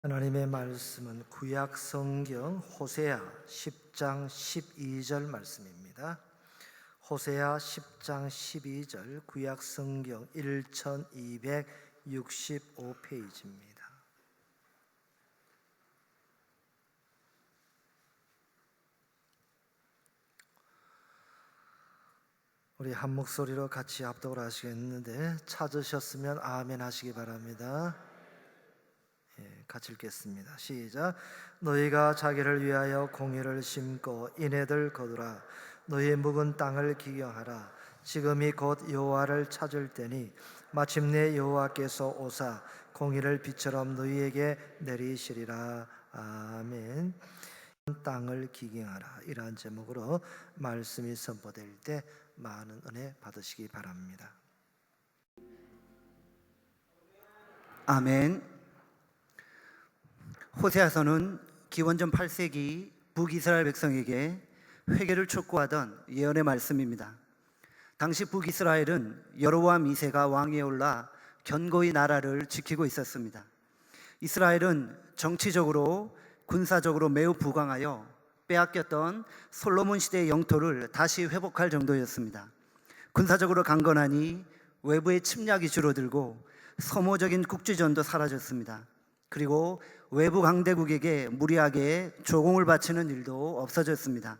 하나님의 말씀은 구약 성경 호세아 10장 12절 말씀입니다. 호세아 10장 12절, 구약 성경 1265페이지입니다. 우리 한 목소리로 같이 합독을 하시겠는데, 찾으셨으면 아멘 하시기 바랍니다. 같이 읽겠습니다. 시작. 너희가 자기를 위하여 공의를 심고 인애들 거두라. 너희 묵은 땅을 기경하라. 지금이 곧 여호와를 찾을 때니 마침내 여호와께서 오사 공의를 비처럼 너희에게 내리시리라. 아멘. 땅을 기경하라, 이러한 제목으로 말씀이 선포될 때 많은 은혜 받으시기 바랍니다. 아멘. 호세아서는 기원전 8세기 북이스라엘 백성에게 회개를 촉구하던 예언의 말씀입니다. 당시 북이스라엘은 여로보암 2세가 왕위에 올라 견고히 나라를 지키고 있었습니다. 이스라엘은 정치적으로 군사적으로 매우 부강하여 빼앗겼던 솔로몬 시대의 영토를 다시 회복할 정도였습니다. 군사적으로 강건하니 외부의 침략이 줄어들고 소모적인 국지전도 사라졌습니다. 그리고 외부 강대국에게 무리하게 조공을 바치는 일도 없어졌습니다.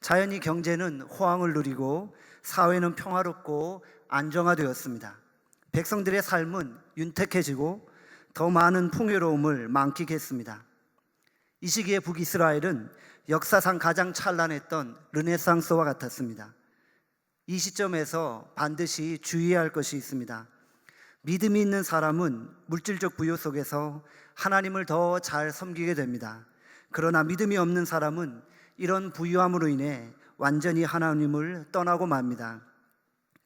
자연히 경제는 호황을 누리고 사회는 평화롭고 안정화되었습니다. 백성들의 삶은 윤택해지고 더 많은 풍요로움을 만끽했습니다. 이 시기에 북이스라엘은 역사상 가장 찬란했던 르네상스와 같았습니다. 이 시점에서 반드시 주의해야 할 것이 있습니다. 믿음이 있는 사람은 물질적 부요 속에서 하나님을 더 잘 섬기게 됩니다. 그러나 믿음이 없는 사람은 이런 부유함으로 인해 완전히 하나님을 떠나고 맙니다.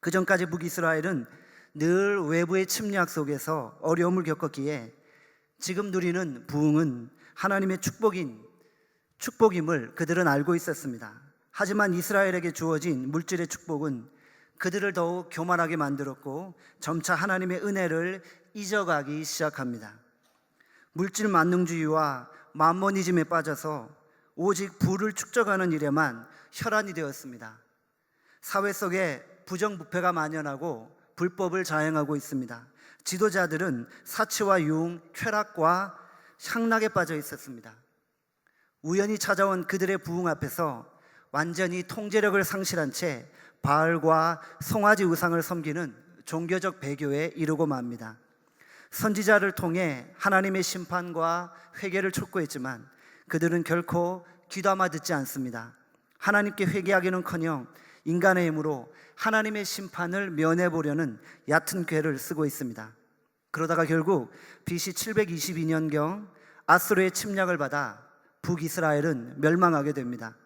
그 전까지 북이스라엘은 늘 외부의 침략 속에서 어려움을 겪었기에 지금 누리는 부흥은 하나님의 축복임을 그들은 알고 있었습니다. 하지만 이스라엘에게 주어진 물질의 축복은 그들을 더욱 교만하게 만들었고 점차 하나님의 은혜를 잊어가기 시작합니다. 물질 만능주의와 만모니즘에 빠져서 오직 부를 축적하는 일에만 혈안이 되었습니다. 사회 속에 부정부패가 만연하고 불법을 자행하고 있습니다. 지도자들은 사치와 유흥, 쾌락과 향락에 빠져 있었습니다. 우연히 찾아온 그들의 부흥 앞에서 완전히 통제력을 상실한 채 바알과 송아지 우상을 섬기는 종교적 배교에 이르고 맙니다. 선지자를 통해 하나님의 심판과 회개를 촉구했지만 그들은 결코 귀담아 듣지 않습니다. 하나님께 회개하기는커녕 인간의 힘으로 하나님의 심판을 면해보려는 얕은 궤를 쓰고 있습니다. 그러다가 결국 BC 722년경 아수르의 침략을 받아 북이스라엘은 멸망하게 됩니다.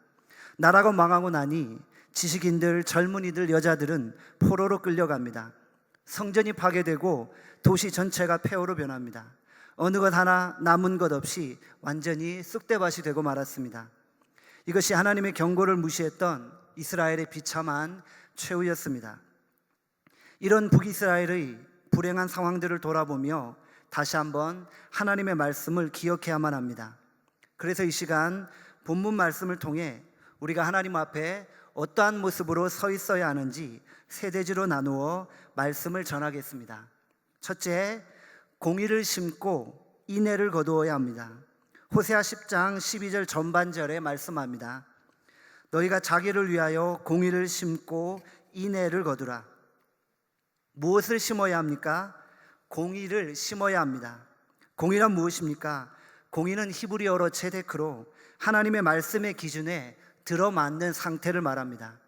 나라가 망하고 나니 지식인들, 젊은이들, 여자들은 포로로 끌려갑니다. 성전이 파괴되고 도시 전체가 폐허로 변합니다. 어느 것 하나 남은 것 없이 완전히 쑥대밭이 되고 말았습니다. 이것이 하나님의 경고를 무시했던 이스라엘의 비참한 최후였습니다. 이런 북이스라엘의 불행한 상황들을 돌아보며 다시 한번 하나님의 말씀을 기억해야만 합니다. 그래서 이 시간 본문 말씀을 통해 우리가 하나님 앞에 어떠한 모습으로 서 있어야 하는지 세 대지로 나누어 말씀을 전하겠습니다. 첫째, 공의를 심고 인애를 거두어야 합니다. 호세아 10장 12절 전반절에 말씀합니다. 너희가 자기를 위하여 공의를 심고 인애를 거두라. 무엇을 심어야 합니까? 공의를 심어야 합니다. 공의란 무엇입니까? 공의는 히브리어로 체데크로 하나님의 말씀의 기준에 들어맞는 상태를 말합니다.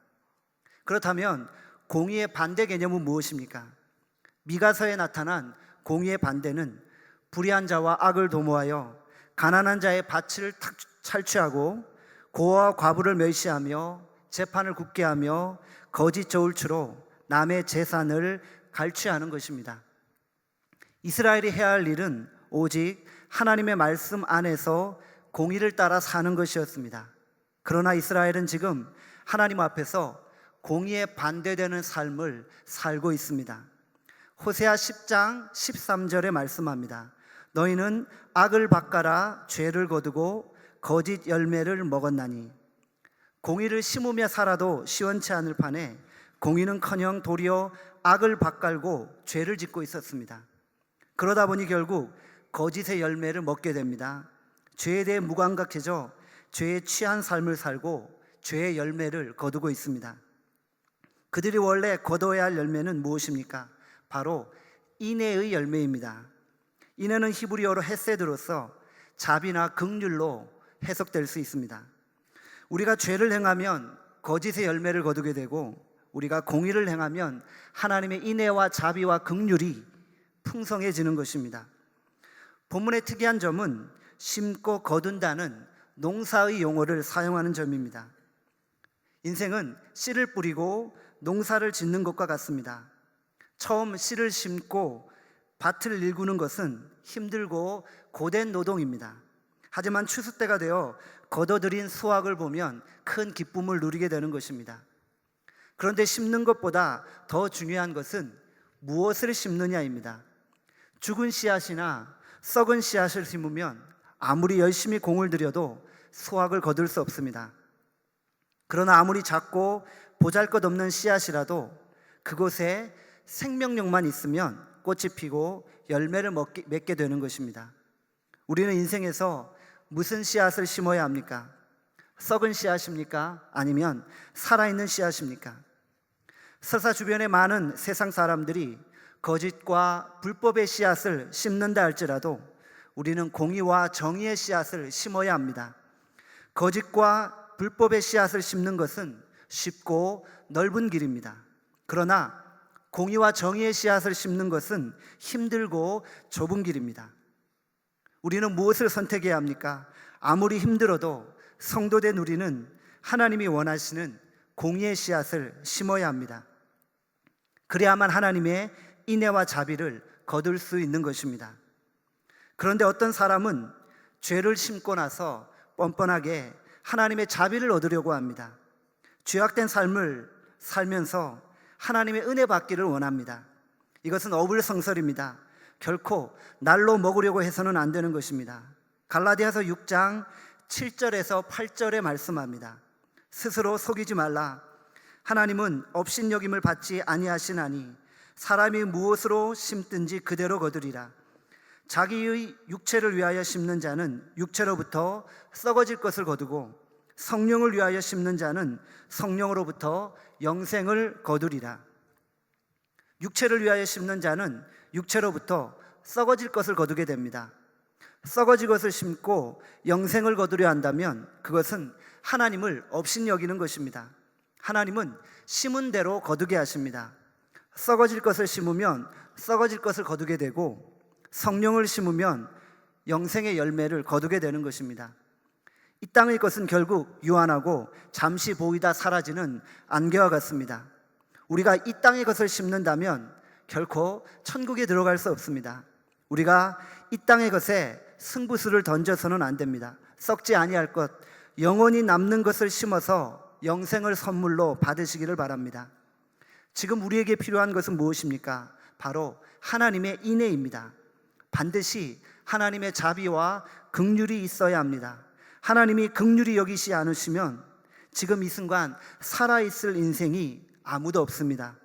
그렇다면 공의의 반대 개념은 무엇입니까? 미가서에 나타난 공의의 반대는 불의한 자와 악을 도모하여 가난한 자의 밭을 탈취하고 고아와 과부를 멸시하며 재판을 굳게 하며 거짓 저울추로 남의 재산을 갈취하는 것입니다. 이스라엘이 해야 할 일은 오직 하나님의 말씀 안에서 공의를 따라 사는 것이었습니다. 그러나 이스라엘은 지금 하나님 앞에서 공의에 반대되는 삶을 살고 있습니다. 호세아 10장 13절에 말씀합니다. 너희는 악을 바꿔라 죄를 거두고 거짓 열매를 먹었나니 공의를 심으며 살아도 시원치 않을 판에 공의는커녕 도리어 악을 밭갈고 죄를 짓고 있었습니다. 그러다 보니 결국 거짓의 열매를 먹게 됩니다. 죄에 대해 무감각해져 죄에 취한 삶을 살고 죄의 열매를 거두고 있습니다. 그들이 원래 거둬야 할 열매는 무엇입니까? 바로 인애의 열매입니다. 인애는 히브리어로 헤세드로서 자비나 긍휼로 해석될 수 있습니다. 우리가 죄를 행하면 거짓의 열매를 거두게 되고 우리가 공의를 행하면 하나님의 인애와 자비와 긍휼이 풍성해지는 것입니다. 본문의 특이한 점은 심고 거둔다는 농사의 용어를 사용하는 점입니다. 인생은 씨를 뿌리고 농사를 짓는 것과 같습니다. 처음 씨를 심고 밭을 일구는 것은 힘들고 고된 노동입니다. 하지만 추수 때가 되어 거둬들인 수확을 보면 큰 기쁨을 누리게 되는 것입니다. 그런데 심는 것보다 더 중요한 것은 무엇을 심느냐입니다. 죽은 씨앗이나 썩은 씨앗을 심으면 아무리 열심히 공을 들여도 수확을 거둘 수 없습니다. 그러나 아무리 작고 보잘것없는 씨앗이라도 그곳에 생명력만 있으면 꽃이 피고 열매를 맺게 되는 것입니다. 우리는 인생에서 무슨 씨앗을 심어야 합니까? 썩은 씨앗입니까? 아니면 살아있는 씨앗입니까? 설사 주변의 많은 세상 사람들이 거짓과 불법의 씨앗을 심는다 할지라도 우리는 공의와 정의의 씨앗을 심어야 합니다. 거짓과 불법의 씨앗을 심는 것은 쉽고 넓은 길입니다. 그러나 공의와 정의의 씨앗을 심는 것은 힘들고 좁은 길입니다. 우리는 무엇을 선택해야 합니까? 아무리 힘들어도 성도된 우리는 하나님이 원하시는 공의의 씨앗을 심어야 합니다. 그래야만 하나님의 인애와 자비를 거둘 수 있는 것입니다. 그런데 어떤 사람은 죄를 심고 나서 뻔뻔하게 하나님의 자비를 얻으려고 합니다. 죄악된 삶을 살면서 하나님의 은혜 받기를 원합니다. 이것은 어불성설입니다. 결코 날로 먹으려고 해서는 안 되는 것입니다. 갈라디아서 6장 7절에서 8절에 말씀합니다. 스스로 속이지 말라. 하나님은 업신여김을 받지 아니하시나니 사람이 무엇으로 심든지 그대로 거두리라. 자기의 육체를 위하여 심는 자는 육체로부터 썩어질 것을 거두고 성령을 위하여 심는 자는 성령으로부터 영생을 거두리라. 육체를 위하여 심는 자는 육체로부터 썩어질 것을 거두게 됩니다. 썩어질 것을 심고 영생을 거두려 한다면 그것은 하나님을 업신여기는 것입니다. 하나님은 심은 대로 거두게 하십니다. 썩어질 것을 심으면 썩어질 것을 거두게 되고 성령을 심으면 영생의 열매를 거두게 되는 것입니다. 이 땅의 것은 결국 유한하고 잠시 보이다 사라지는 안개와 같습니다. 우리가 이 땅의 것을 심는다면 결코 천국에 들어갈 수 없습니다. 우리가 이 땅의 것에 승부수를 던져서는 안 됩니다. 썩지 아니할 것, 영원히 남는 것을 심어서 영생을 선물로 받으시기를 바랍니다. 지금 우리에게 필요한 것은 무엇입니까? 바로 하나님의 인애입니다. 반드시 하나님의 자비와 긍휼이 있어야 합니다. 하나님이 긍휼히 여기시 않으시면 지금 이 순간 살아있을 인생이 아무도 없습니다.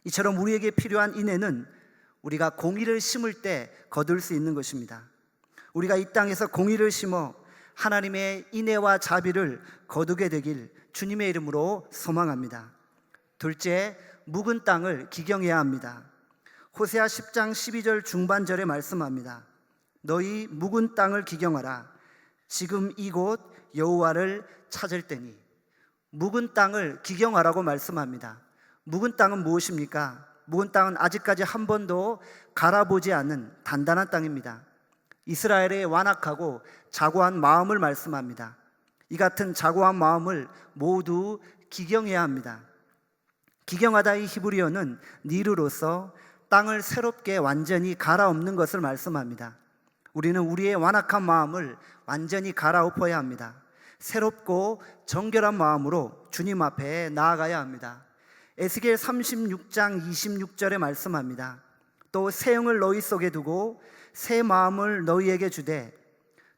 이처럼 우리에게 필요한 인애는 우리가 공의를 심을 때 거둘 수 있는 것입니다. 우리가 이 땅에서 공의를 심어 하나님의 인애와 자비를 거두게 되길 주님의 이름으로 소망합니다. 둘째, 묵은 땅을 기경해야 합니다. 호세아 10장 12절 중반절에 말씀합니다. 너희 묵은 땅을 기경하라. 지금 이곳 여호와를 찾을 때니. 묵은 땅을 기경하라고 말씀합니다. 묵은 땅은 무엇입니까? 묵은 땅은 아직까지 한 번도 갈아보지 않은 단단한 땅입니다. 이스라엘의 완악하고 자고한 마음을 말씀합니다. 이 같은 자고한 마음을 모두 기경해야 합니다. 기경하다의 히브리어는 니르로서 땅을 새롭게 완전히 갈아엎는 것을 말씀합니다. 우리는 우리의 완악한 마음을 완전히 갈아엎어야 합니다. 새롭고 정결한 마음으로 주님 앞에 나아가야 합니다. 에스겔 36장 26절에 말씀합니다. 또 새 영을 너희 속에 두고 새 마음을 너희에게 주되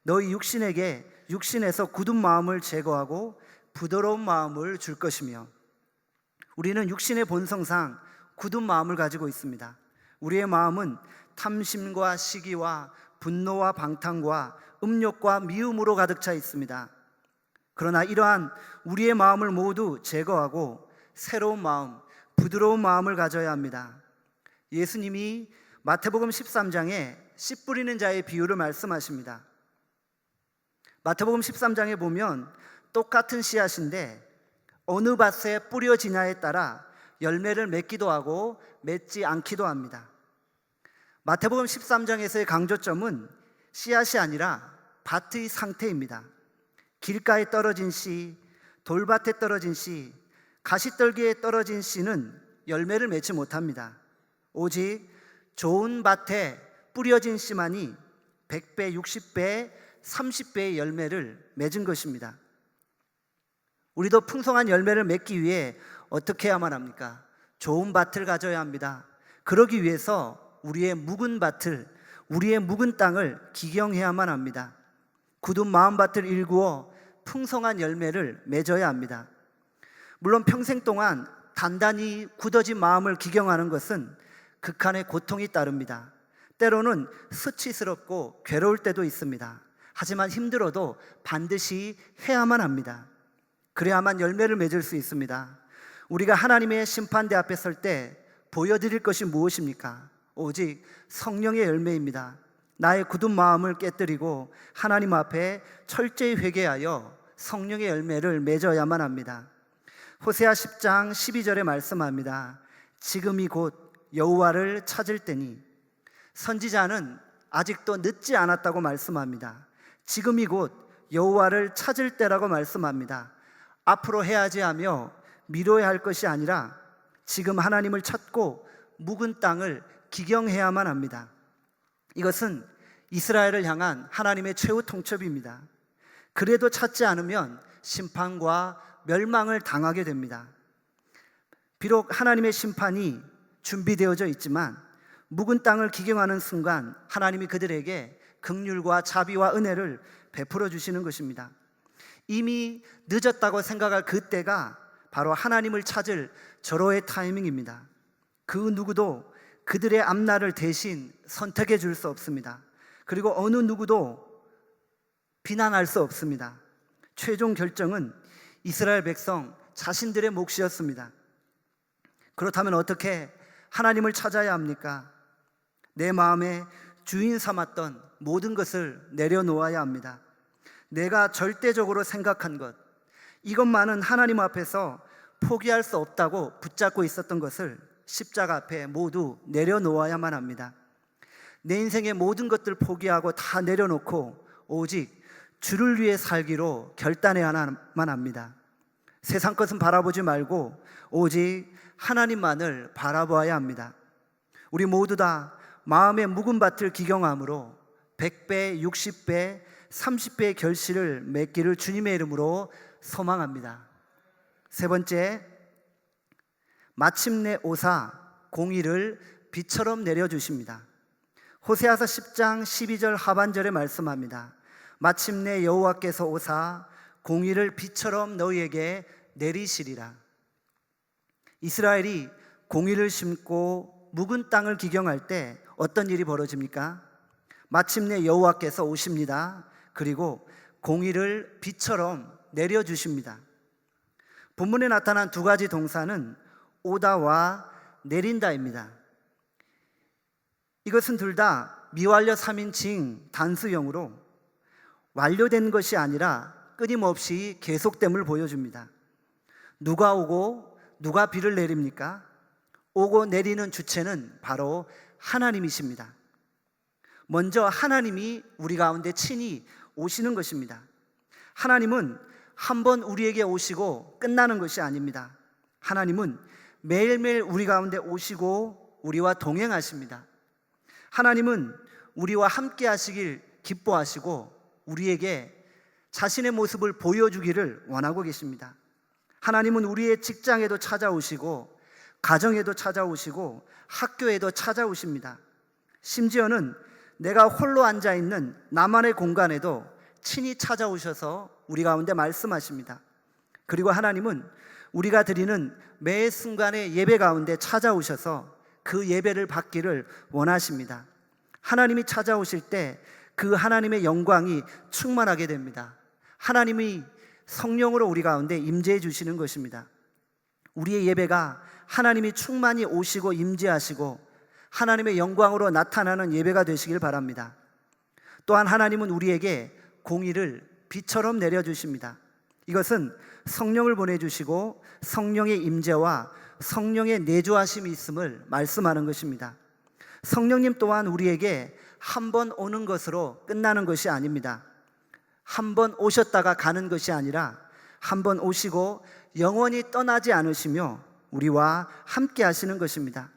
너희 육신에게 육신에서 굳은 마음을 제거하고 부드러운 마음을 줄 것이며. 우리는 육신의 본성상 굳은 마음을 가지고 있습니다. 우리의 마음은 탐심과 시기와 분노와 방탕과 음욕과 미움으로 가득 차 있습니다. 그러나 이러한 우리의 마음을 모두 제거하고 새로운 마음, 부드러운 마음을 가져야 합니다. 예수님이 마태복음 13장에 씨 뿌리는 자의 비유를 말씀하십니다. 마태복음 13장에 보면 똑같은 씨앗인데 어느 밭에 뿌려지냐에 따라 열매를 맺기도 하고 맺지 않기도 합니다. 마태복음 13장에서의 강조점은 씨앗이 아니라 밭의 상태입니다. 길가에 떨어진 씨, 돌밭에 떨어진 씨, 가시떨기에 떨어진 씨는 열매를 맺지 못합니다. 오직 좋은 밭에 뿌려진 씨만이 100배, 60배, 30배의 열매를 맺은 것입니다. 우리도 풍성한 열매를 맺기 위해 어떻게 해야만 합니까? 좋은 밭을 가져야 합니다. 그러기 위해서 우리의 묵은 밭을, 우리의 묵은 땅을 기경해야만 합니다. 굳은 마음밭을 일구어 풍성한 열매를 맺어야 합니다. 물론 평생 동안 단단히 굳어진 마음을 기경하는 것은 극한의 고통이 따릅니다. 때로는 수치스럽고 괴로울 때도 있습니다. 하지만 힘들어도 반드시 해야만 합니다. 그래야만 열매를 맺을 수 있습니다. 우리가 하나님의 심판대 앞에 설 때 보여드릴 것이 무엇입니까? 오직 성령의 열매입니다. 나의 굳은 마음을 깨뜨리고 하나님 앞에 철저히 회개하여 성령의 열매를 맺어야만 합니다. 호세아 10장 12절에 말씀합니다. 지금이 곧 여호와를 찾을 때니. 선지자는 아직도 늦지 않았다고 말씀합니다. 지금이 곧 여호와를 찾을 때라고 말씀합니다. 앞으로 해야지 하며 미뤄야 할 것이 아니라 지금 하나님을 찾고 묵은 땅을 기경해야만 합니다. 이것은 이스라엘을 향한 하나님의 최후 통첩입니다. 그래도 찾지 않으면 심판과 멸망을 당하게 됩니다. 비록 하나님의 심판이 준비되어져 있지만 묵은 땅을 기경하는 순간 하나님이 그들에게 긍휼과 자비와 은혜를 베풀어 주시는 것입니다. 이미 늦었다고 생각할 그때가 바로 하나님을 찾을 절호의 타이밍입니다. 그 누구도 그들의 앞날을 대신 선택해 줄 수 없습니다. 그리고 어느 누구도 비난할 수 없습니다. 최종 결정은 이스라엘 백성 자신들의 몫이었습니다. 그렇다면 어떻게 하나님을 찾아야 합니까? 내 마음에 주인 삼았던 모든 것을 내려놓아야 합니다. 내가 절대적으로 생각한 것, 이것만은 하나님 앞에서 포기할 수 없다고 붙잡고 있었던 것을 십자가 앞에 모두 내려놓아야만 합니다. 내 인생의 모든 것들 포기하고 다 내려놓고 오직 주를 위해 살기로 결단해야만 합니다. 세상 것은 바라보지 말고 오직 하나님만을 바라보아야 합니다. 우리 모두 다 마음의 묵은 밭을 기경함으로 100배, 60배, 30배의 결실을 맺기를 주님의 이름으로 소망합니다. 세 번째, 마침내 오사 공의를 비처럼 내려주십니다. 호세아서 10장 12절 하반절에 말씀합니다. 마침내 여호와께서 오사 공의를 비처럼 너희에게 내리시리라. 이스라엘이 공의를 심고 묵은 땅을 기경할 때 어떤 일이 벌어집니까? 마침내 여호와께서 오십니다. 그리고 공의를 비처럼 내려주십니다. 본문에 나타난 두 가지 동사는 오다와 내린다입니다. 이것은 둘 다 미완료 3인칭 단수형으로 완료된 것이 아니라 끊임없이 계속됨을 보여줍니다. 누가 오고 누가 비를 내립니까? 오고 내리는 주체는 바로 하나님이십니다. 먼저 하나님이 우리 가운데 친히 오시는 것입니다. 하나님은 한번 우리에게 오시고 끝나는 것이 아닙니다. 하나님은 매일매일 우리 가운데 오시고 우리와 동행하십니다. 하나님은 우리와 함께 하시길 기뻐하시고 우리에게 자신의 모습을 보여주기를 원하고 계십니다. 하나님은 우리의 직장에도 찾아오시고 가정에도 찾아오시고 학교에도 찾아오십니다. 심지어는 내가 홀로 앉아 있는 나만의 공간에도 친히 찾아오셔서 우리 가운데 말씀하십니다. 그리고 하나님은 우리가 드리는 매 순간의 예배 가운데 찾아오셔서 그 예배를 받기를 원하십니다. 하나님이 찾아오실 때 그 하나님의 영광이 충만하게 됩니다. 하나님이 성령으로 우리 가운데 임재해 주시는 것입니다. 우리의 예배가 하나님이 충만히 오시고 임재하시고 하나님의 영광으로 나타나는 예배가 되시길 바랍니다. 또한 하나님은 우리에게 공의를 비처럼 내려주십니다. 이것은 성령을 보내주시고 성령의 임재와 성령의 내주하심이 있음을 말씀하는 것입니다. 성령님 또한 우리에게 한 번 오는 것으로 끝나는 것이 아닙니다. 한 번 오셨다가 가는 것이 아니라 한 번 오시고 영원히 떠나지 않으시며 우리와 함께 하시는 것입니다.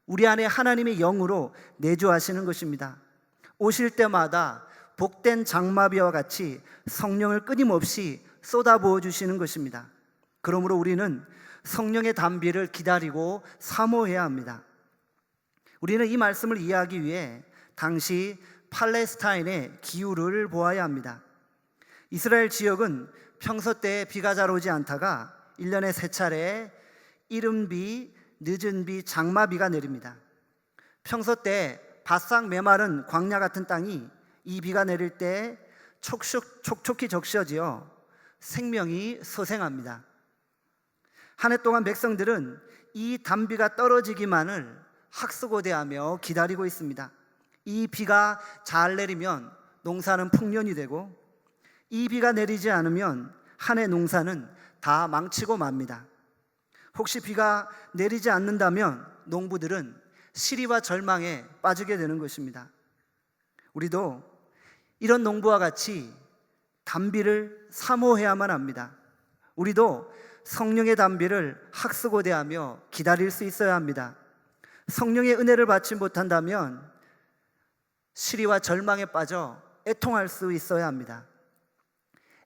우리 안에 하나님의 영으로 내주하시는 것입니다. 오실 때마다 복된 장마비와 같이 성령을 끊임없이 쏟아부어 주시는 것입니다. 그러므로 우리는 성령의 단비를 기다리고 사모해야 합니다. 우리는 이 말씀을 이해하기 위해 당시 팔레스타인의 기후를 보아야 합니다. 이스라엘 지역은 평소 때 비가 잘 오지 않다가 1년에 3차례 이른 비, 늦은 비, 장마비가 내립니다. 평소 때 바싹 메마른 광야 같은 땅이 이 비가 내릴 때 촉촉히 적셔지어 생명이 소생합니다. 한 해 동안 백성들은 이 단비가 떨어지기만을 학수고대하며 기다리고 있습니다. 이 비가 잘 내리면 농사는 풍년이 되고 이 비가 내리지 않으면 한 해 농사는 다 망치고 맙니다. 혹시 비가 내리지 않는다면 농부들은 시리와 절망에 빠지게 되는 것입니다. 우리도 이런 농부와 같이 단비를 사모해야만 합니다. 우리도 성령의 단비를 학수고대하며 기다릴 수 있어야 합니다. 성령의 은혜를 받지 못한다면 시리와 절망에 빠져 애통할 수 있어야 합니다.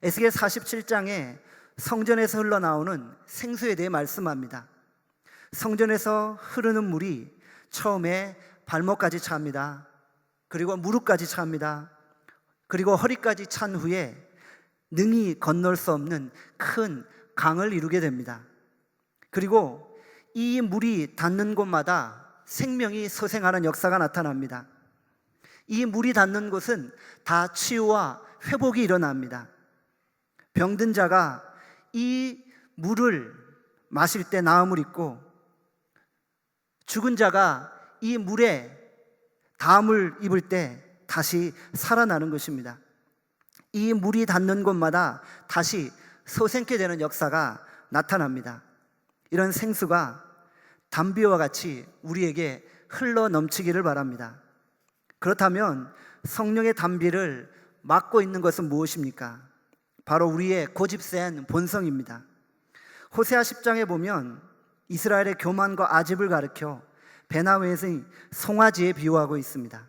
에스겔 47장에 성전에서 흘러나오는 생수에 대해 말씀합니다. 성전에서 흐르는 물이 처음에 발목까지 찹니다. 그리고 무릎까지 찹니다. 그리고 허리까지 찬 후에 능히 건널 수 없는 큰 강을 이루게 됩니다. 그리고 이 물이 닿는 곳마다 생명이 소생하는 역사가 나타납니다. 이 물이 닿는 곳은 다 치유와 회복이 일어납니다. 병든 자가 이 물을 마실 때 나음을 입고 죽은 자가 이 물에 담을 입을 때 다시 살아나는 것입니다. 이 물이 닿는 곳마다 다시 소생케 되는 역사가 나타납니다. 이런 생수가 단비와 같이 우리에게 흘러 넘치기를 바랍니다. 그렇다면 성령의 단비를 막고 있는 것은 무엇입니까? 바로 우리의 고집센 본성입니다. 호세아 10장에 보면 이스라엘의 교만과 아집을 가리켜 베나웨의 송아지에 비유하고 있습니다.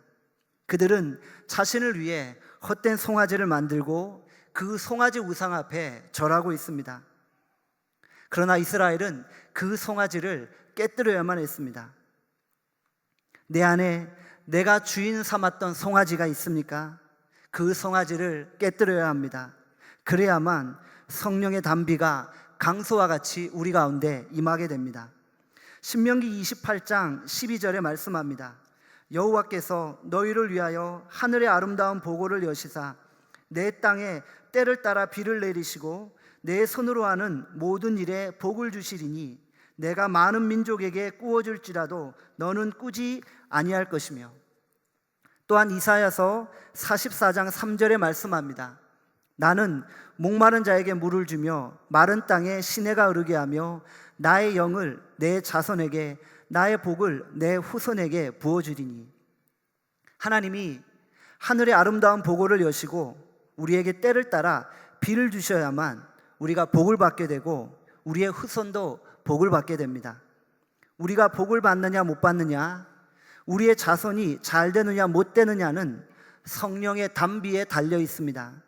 그들은 자신을 위해 헛된 송아지를 만들고 그 송아지 우상 앞에 절하고 있습니다. 그러나 이스라엘은 그 송아지를 깨뜨려야만 했습니다. 내 안에 내가 주인 삼았던 송아지가 있습니까? 그 송아지를 깨뜨려야 합니다. 그래야만 성령의 단비가 강소와 같이 우리 가운데 임하게 됩니다. 신명기 28장 12절에 말씀합니다. 여호와께서 너희를 위하여 하늘의 아름다운 보고를 여시사 내 땅에 때를 따라 비를 내리시고 내 손으로 하는 모든 일에 복을 주시리니 내가 많은 민족에게 꾸어줄지라도 너는 꾸지 아니할 것이며, 또한 이사야서 44장 3절에 말씀합니다. 나는 목마른 자에게 물을 주며 마른 땅에 시내가 흐르게 하며 나의 영을 내 자손에게 나의 복을 내 후손에게 부어주리니. 하나님이 하늘의 아름다운 보고를 여시고 우리에게 때를 따라 비를 주셔야만 우리가 복을 받게 되고 우리의 후손도 복을 받게 됩니다. 우리가 복을 받느냐 못 받느냐, 우리의 자손이 잘 되느냐 못 되느냐는 성령의 단비에 달려 있습니다.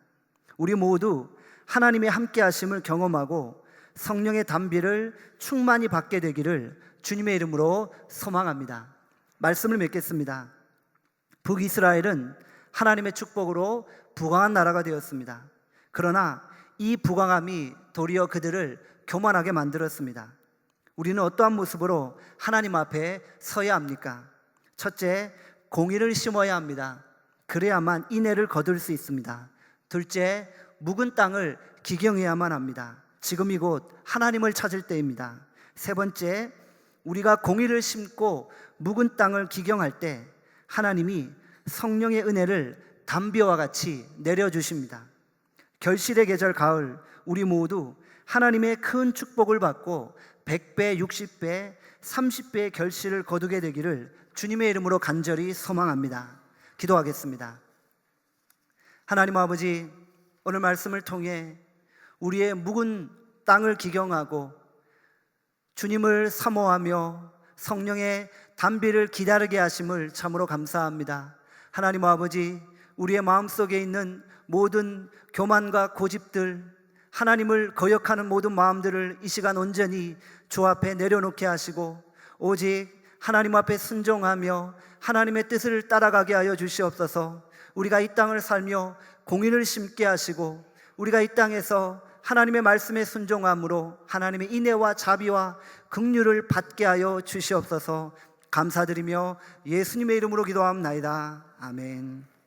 우리 모두 하나님의 함께 하심을 경험하고 성령의 단비를 충만히 받게 되기를 주님의 이름으로 소망합니다. 말씀을 맺겠습니다. 북이스라엘은 하나님의 축복으로 부강한 나라가 되었습니다. 그러나 이 부강함이 도리어 그들을 교만하게 만들었습니다. 우리는 어떠한 모습으로 하나님 앞에 서야 합니까? 첫째, 공의를 심어야 합니다. 그래야만 인애를 거둘 수 있습니다. 둘째, 묵은 땅을 기경해야만 합니다. 지금이 곧 하나님을 찾을 때입니다. 세 번째, 우리가 공의를 심고 묵은 땅을 기경할 때 하나님이 성령의 은혜를 담비와 같이 내려주십니다. 결실의 계절 가을, 우리 모두 하나님의 큰 축복을 받고 100배, 60배, 30배의 결실을 거두게 되기를 주님의 이름으로 간절히 소망합니다. 기도하겠습니다. 하나님 아버지, 오늘 말씀을 통해 우리의 묵은 땅을 기경하고 주님을 사모하며 성령의 담비를 기다리게 하심을 참으로 감사합니다. 하나님 아버지, 우리의 마음속에 있는 모든 교만과 고집들, 하나님을 거역하는 모든 마음들을 이 시간 온전히 주 앞에 내려놓게 하시고 오직 하나님 앞에 순종하며 하나님의 뜻을 따라가게 하여 주시옵소서. 우리가 이 땅을 살며 공의를 심게 하시고 우리가 이 땅에서 하나님의 말씀에 순종함으로 하나님의 인애와 자비와 긍휼을 받게 하여 주시옵소서. 감사드리며 예수님의 이름으로 기도합나이다. 아멘.